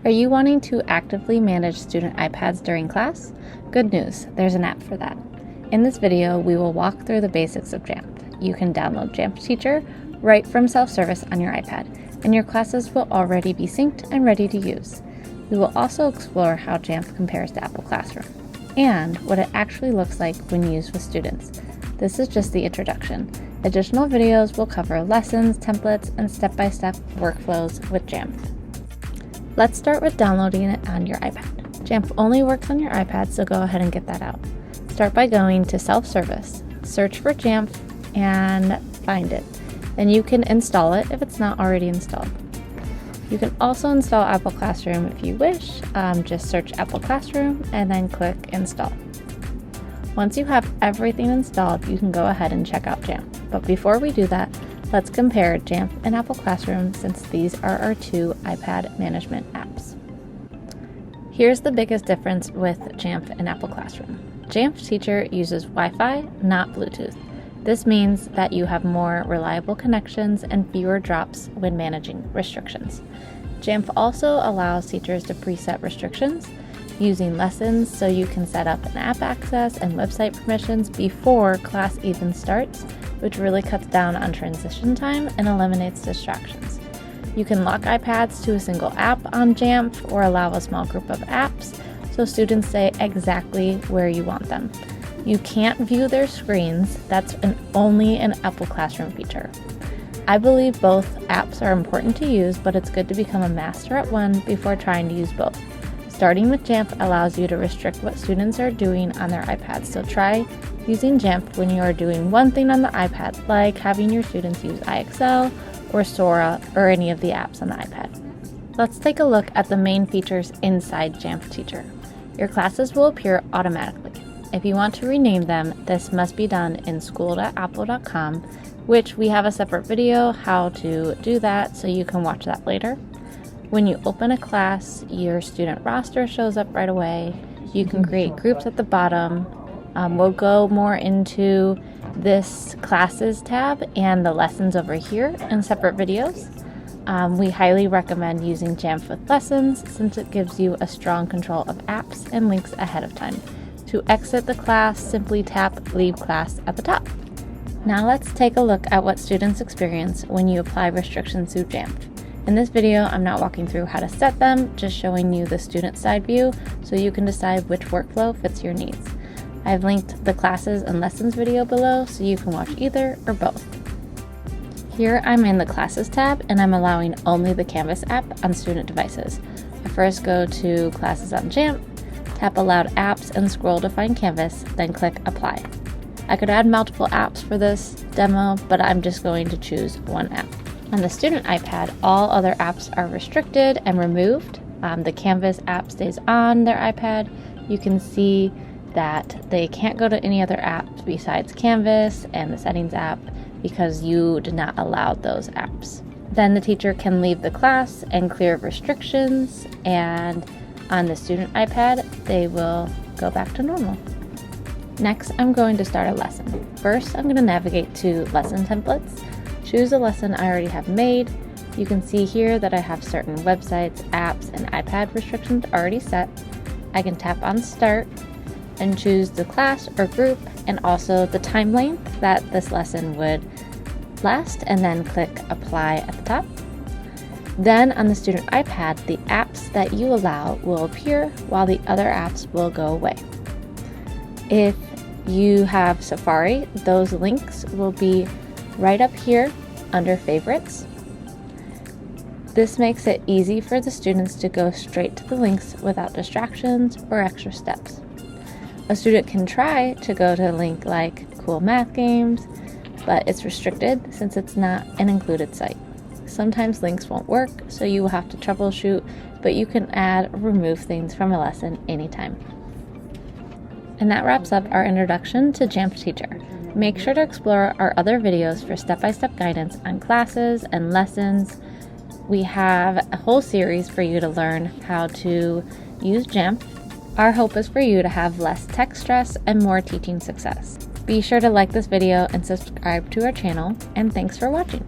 Are you wanting to actively manage student iPads during class? Good news, there's an app for that. In this video, we will walk through the basics of Jamf. You can download Jamf Teacher right from self-service on your iPad, and your classes will already be synced and ready to use. We will also explore how Jamf compares to Apple Classroom, and what it actually looks like when used with students. This is just the introduction. Additional videos will cover lessons, templates, and step-by-step workflows with Jamf. Let's start with downloading it on your iPad. Jamf only works on your iPad, so go ahead and get that out. Start by going to self-service, search for Jamf, and find it. Then you can install it if it's not already installed. You can also install Apple Classroom if you wish. Just search Apple Classroom and then click Install. Once you have everything installed, you can go ahead and check out Jamf. But before we do that, let's compare Jamf and Apple Classroom since these are our two iPad management apps. Here's the biggest difference with Jamf and Apple Classroom. Jamf Teacher uses Wi-Fi, not Bluetooth. This means that you have more reliable connections and fewer drops when managing restrictions. Jamf also allows teachers to preset restrictions using lessons, so you can set up an app access and website permissions before class even starts, which really cuts down on transition time and eliminates distractions. You can lock iPads to a single app on Jamf or allow a small group of apps so students stay exactly where you want them. You can't view their screens. That's only an Apple Classroom feature. I believe both apps are important to use, but it's good to become a master at one before trying to use both. Starting with Jamf allows you to restrict what students are doing on their iPads, so try using Jamf when you are doing one thing on the iPad, like having your students use iExcel or Sora or any of the apps on the iPad. Let's take a look at the main features inside Jamf Teacher. Your classes will appear automatically. If you want to rename them, this must be done in school.apple.com, which we have a separate video how to do that, so you can watch that later. When you open a class, your student roster shows up right away. You can create groups at the bottom. We'll go more into this classes tab and the lessons over here in separate videos. We highly recommend using Jamf with lessons since it gives you a strong control of apps and links ahead of time. To exit the class, simply tap Leave Class at the top. Now let's take a look at what students experience when you apply restrictions through Jamf. In this video, I'm not walking through how to set them, just showing you the student side view so you can decide which workflow fits your needs. I've linked the classes and lessons video below so you can watch either or both. Here I'm in the classes tab and I'm allowing only the Canvas app on student devices. I first go to classes on Jamf, tap Allowed Apps and scroll to find Canvas, then click Apply. I could add multiple apps for this demo, but I'm just going to choose one app. On the student iPad, all other apps are restricted and removed. The Canvas app stays on their iPad. You can see that they can't go to any other apps besides Canvas and the Settings app because you did not allow those apps. Then the teacher can leave the class and clear restrictions, and on the student iPad, they will go back to normal. Next, I'm going to start a lesson. First, I'm going to navigate to lesson templates. Choose a lesson I already have made. You can see here that I have certain websites, apps, and iPad restrictions already set. I can tap on Start and choose the class or group and also the time length that this lesson would last, and then click Apply at the top. Then on the student iPad, the apps that you allow will appear while the other apps will go away. If you have Safari, those links will be right up here under Favorites. This makes it easy for the students to go straight to the links without distractions or extra steps. A student can try to go to a link like Cool Math Games, but it's restricted since it's not an included site. Sometimes links won't work, so you will have to troubleshoot, but you can add or remove things from a lesson anytime. And that wraps up our introduction to Jamf Teacher. Make sure to explore our other videos for step-by-step guidance on classes and lessons. We have a whole series for you to learn how to use Jamf. Our hope is for you to have less tech stress and more teaching success. Be sure to like this video and subscribe to our channel, and thanks for watching.